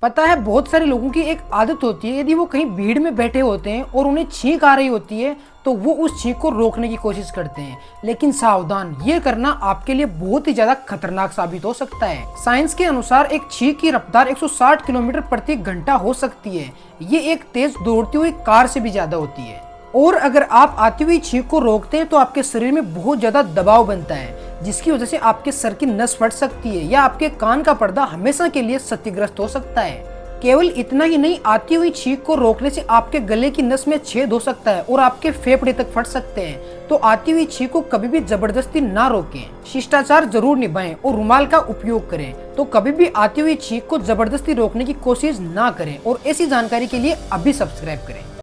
पता है, बहुत सारे लोगों की एक आदत होती है, यदि वो कहीं भीड़ में बैठे होते हैं और उन्हें छींक आ रही होती है तो वो उस छींक को रोकने की कोशिश करते हैं। लेकिन सावधान, ये करना आपके लिए बहुत ही ज्यादा खतरनाक साबित हो सकता है। साइंस के अनुसार एक छींक की रफ्तार 160 किलोमीटर प्रति घंटा हो सकती है। ये एक तेज दौड़ती हुई कार से भी ज्यादा होती है। और अगर आप आती हुई छींक को रोकते हैं तो आपके शरीर में बहुत ज्यादा दबाव बनता है, जिसकी वजह से आपके सर की नस फट सकती है या आपके कान का पर्दा हमेशा के लिए क्षतिग्रस्त हो सकता है। केवल इतना ही नहीं, आती हुई छींक को रोकने से आपके गले की नस में छेद हो सकता है और आपके फेफड़े तक फट सकते हैं। तो आती हुई छींक को कभी भी जबरदस्ती ना रोकें, शिष्टाचार जरूर निभाएं और रुमाल का उपयोग करें। तो कभी भी आती हुई छींक को जबरदस्ती रोकने की कोशिश ना करें। और ऐसी जानकारी के लिए अभी सब्सक्राइब करें।